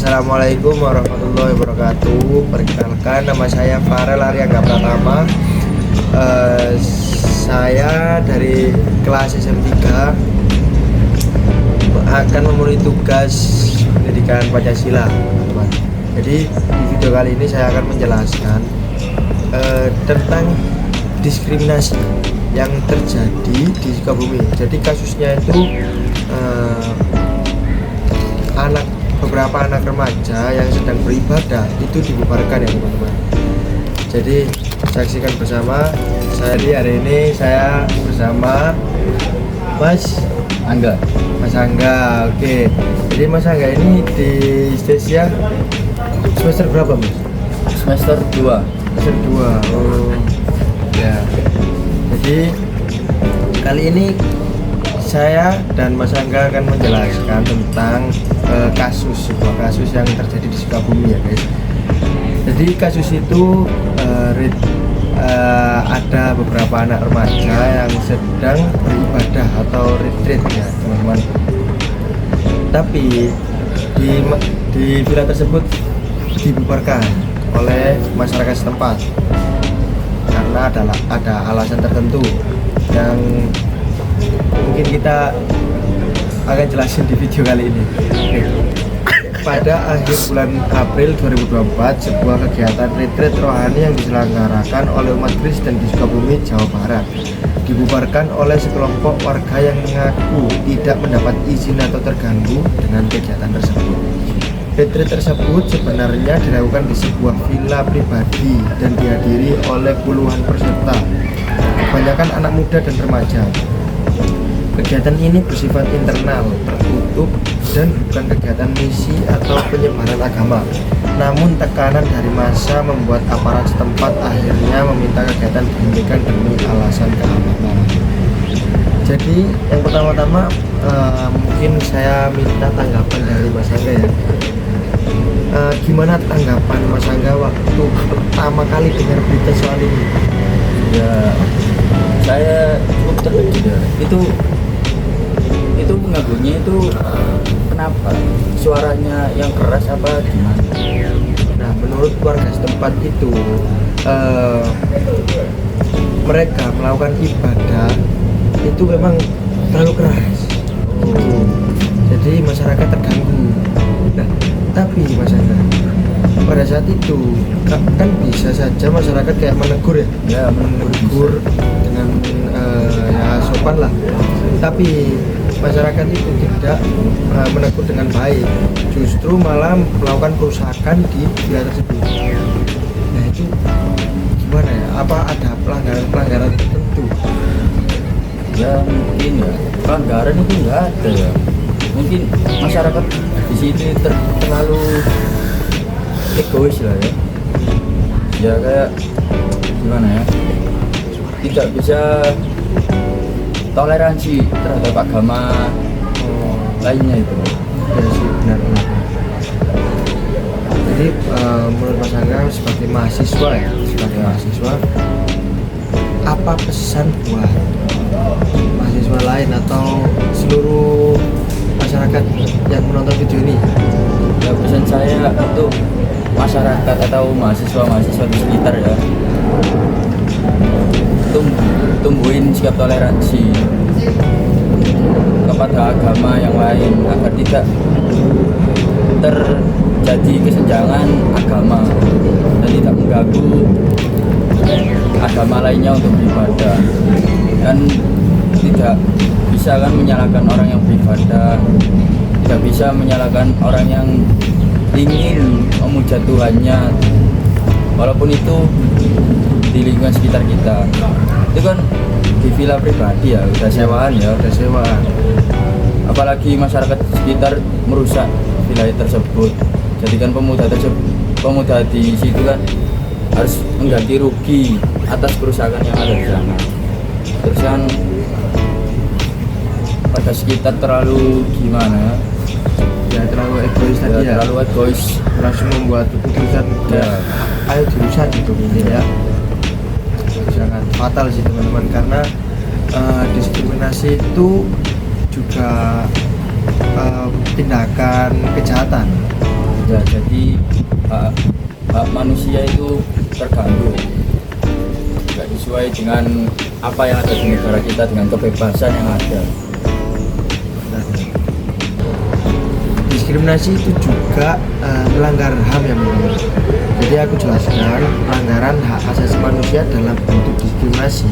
Assalamualaikum warahmatullahi wabarakatuh. Perkenalkan, nama saya Farel Aryangga Pratama. Saya dari kelas SM3 akan memenuhi tugas pendidikan Pancasila, teman-teman. Jadi di video kali ini saya akan menjelaskan tentang diskriminasi yang terjadi di Sukabumi. Jadi kasusnya itu beberapa anak remaja yang sedang beribadah itu dibubarkan ya teman-teman. Jadi saksikan bersama. Hari ini saya bersama Mas Angga. Oke. Jadi Mas Angga ini di Stesia semester berapa, Mas? Semester 2. Oh ya. Jadi kali ini saya dan Mas Angga akan menjelaskan tentang sebuah kasus yang terjadi di Sukabumi ya guys. Jadi kasus itu ada beberapa anak remaja yang sedang beribadah atau retreat ya teman-teman. Tapi di villa tersebut dibubarkan oleh masyarakat setempat karena ada alasan tertentu yang mungkin kita akan jelasin di video kali ini. Pada akhir bulan April 2024, sebuah kegiatan retreat rohani yang diselenggarakan oleh umat Kristen di Sukabumi, Jawa Barat dibubarkan oleh sekelompok warga yang mengaku tidak mendapat izin atau terganggu dengan kegiatan tersebut. Retreat tersebut sebenarnya dilakukan di sebuah villa pribadi dan dihadiri oleh puluhan peserta, kebanyakan anak muda dan remaja. Kegiatan ini bersifat internal, tertutup, dan bukan kegiatan misi atau penyebaran agama. Namun tekanan dari massa membuat aparat setempat akhirnya meminta kegiatan dihentikan demi alasan keamanan. Jadi yang pertama-tama mungkin saya minta tanggapan dari Mas Angga ya. Gimana tanggapan Mas Angga waktu pertama kali dengar berita soal ini? Ya, saya cukup terkejut ya. Itu mengganggunya itu kenapa? Suaranya yang keras apa gimana? Nah, menurut warga setempat itu mereka melakukan ibadah itu memang terlalu keras. Jadi masyarakat terganggu. Nah, tapi Mas Angga, pada saat itu kan bisa saja masyarakat kayak menegur ya, menegur dengan ya sopan lah. Tapi masyarakat itu tidak menegur dengan baik, justru malah melakukan perusakan di villa tersebut. Nah itu gimana ya? Apa ada pelanggaran tertentu? Ya mungkin ya pelanggaran itu nggak ada ya. Mungkin masyarakat di sini terlalu egois lah ya. Ya kayak gimana ya? Tidak bisa toleransi terhadap agama lainnya itu. Ya sih, benar. Jadi menurut Mas Angga sebagai mahasiswa ya, apa pesan buat mahasiswa lain atau seluruh masyarakat yang menonton video ini? Ya pesan saya untuk masyarakat atau mahasiswa di sekitar ya, tumbuhin sikap toleransi kepada agama yang lain agar tidak terjadi kesenjangan agama dan tidak mengganggu agama lainnya untuk beribadah. Dan tidak bisa kan menyalahkan orang yang beribadah, tidak bisa menyalahkan orang yang ingin memuja Tuhannya walaupun itu di lingkungan sekitar kita. Itu kan di villa pribadi ya, udah sewaan. Apalagi masyarakat sekitar merusak villa tersebut. Jadi kan pemuda di situ kan harus mengganti rugi atas kerusakan yang ada di sana. Terus kan pada sekitar terlalu gimana Ya terlalu egois tadi ya. Terlalu egois, langsung membuat keputusan ya. Ayo dirusak gitu mungkin ya. Sangat fatal sih teman-teman, karena diskriminasi itu juga tindakan kejahatan ya jadi hak manusia itu terganggu, nggak sesuai dengan apa yang ada di negara kita, dengan kebebasan yang ada. Diskriminasi itu juga melanggar HAM yang mulia. Jadi aku jelaskan, pelanggaran hak asasi manusia dalam bentuk diskriminasi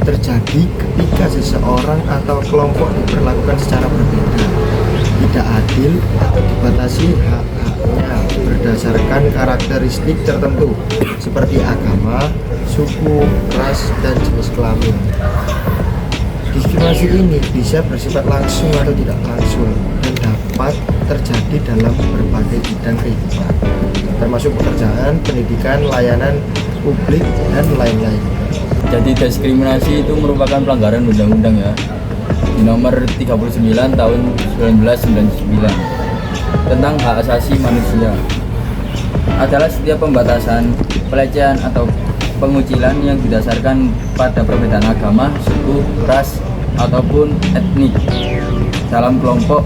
terjadi ketika seseorang atau kelompok diperlakukan secara berbeda, tidak adil, atau dibatasi hak-haknya berdasarkan karakteristik tertentu seperti agama, suku, ras, dan jenis kelamin. Diskriminasi ini bisa bersifat langsung atau tidak langsung dan dapat terjadi dalam berbagai bidang kehidupan, termasuk pekerjaan, pendidikan, layanan publik, dan lain-lain. Jadi diskriminasi itu merupakan pelanggaran undang-undang ya, di nomor 39 tahun 1999 tentang hak asasi manusia. Adalah setiap pembatasan, pelecehan atau pengucilan yang didasarkan pada perbedaan agama, suku, ras, ataupun etnik dalam kelompok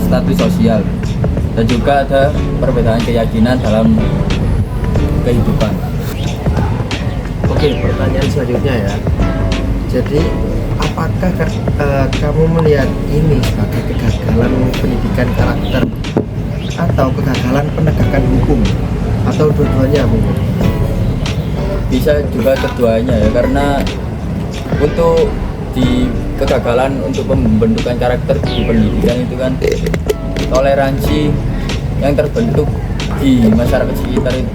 status sosial, dan juga ada perbedaan keyakinan dalam kehidupan. Oke, pertanyaan selanjutnya ya. Jadi, apakah kamu melihat ini sebagai kegagalan pendidikan karakter atau kegagalan penegakan hukum atau dua-duanya mungkin? Bisa juga keduanya ya, karena untuk di kegagalan untuk pembentukan karakter di pendidikan itu kan toleransi yang terbentuk di masyarakat sekitar itu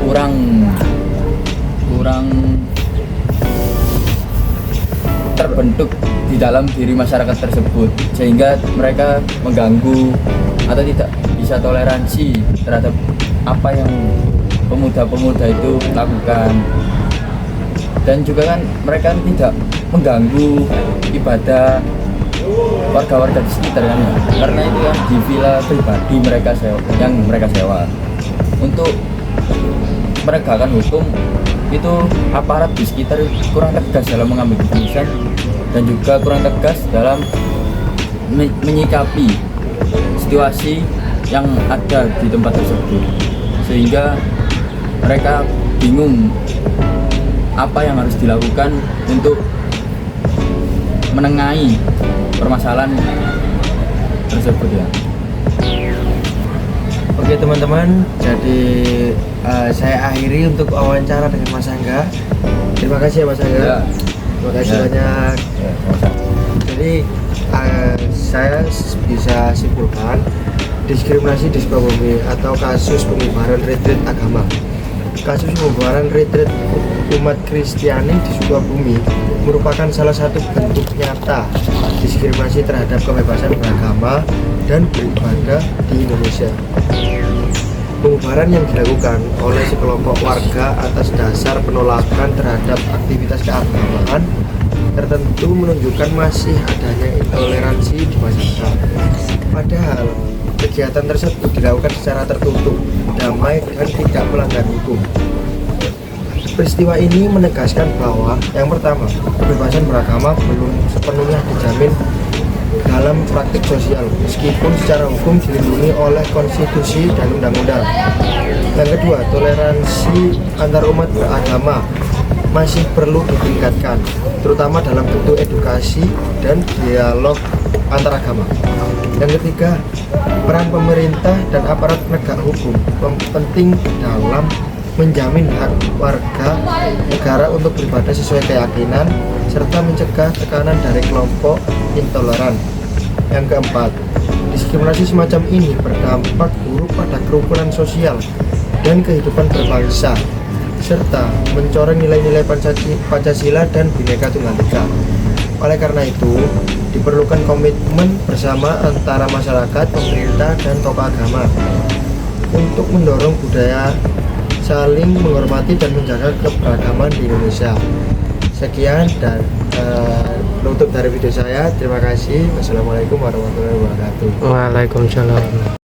kurang terbentuk di dalam diri masyarakat tersebut, sehingga mereka mengganggu atau tidak bisa toleransi terhadap apa yang pemuda-pemuda itu lakukan. Dan juga kan mereka tidak mengganggu ibadah warga-warga di sekitar kan ya, karena itu kan di villa pribadi yang mereka sewa. Untuk menegakkan hukum itu aparat di sekitar kurang tegas dalam mengambil keputusan dan juga kurang tegas dalam menyikapi situasi yang ada di tempat tersebut, sehingga mereka bingung apa yang harus dilakukan untuk menengahi permasalahan tersebut ya. Oke teman-teman, jadi saya akhiri untuk wawancara dengan Mas Angga. Terima kasih ya Mas Angga. Ya. Terima kasih Ya. banyak. Ya, Jadi saya bisa simpulkan diskriminasi di Sukabumi atau kasus pembubaran retreat agama. Kasus pembubaran retreat umat Kristiani di Sukabumi merupakan salah satu bentuk nyata diskriminasi terhadap kebebasan beragama dan beribadah di Indonesia. Pembubaran yang dilakukan oleh sekelompok warga atas dasar penolakan terhadap aktivitas keagamaan tertentu menunjukkan masih adanya intoleransi di masyarakat. Padahal kegiatan tersebut dilakukan secara tertutup, damai, dan tidak melanggar hukum. Peristiwa ini menegaskan bahwa yang pertama, kebebasan beragama belum sepenuhnya dijamin dalam praktik sosial, meskipun secara hukum dilindungi oleh konstitusi dan undang-undang. Yang kedua, toleransi antar umat beragama masih perlu ditingkatkan, terutama dalam bentuk edukasi dan dialog antar agama. Yang ketiga, peran pemerintah dan aparat penegak hukum penting dalam menjamin hak warga negara untuk beribadah sesuai keyakinan serta mencegah tekanan dari kelompok intoleran. Yang keempat, diskriminasi semacam ini berdampak buruk pada kerukunan sosial dan kehidupan berbangsa serta mencoreng nilai-nilai Pancasila dan Bhinneka Tunggal Ika. Oleh karena itu, diperlukan komitmen bersama antara masyarakat, pemerintah, dan tokoh agama untuk mendorong budaya saling menghormati dan menjaga keberagaman di Indonesia. Sekian dan penutup dari video saya. Terima kasih. Wassalamualaikum warahmatullahi wabarakatuh. Waalaikumsalam.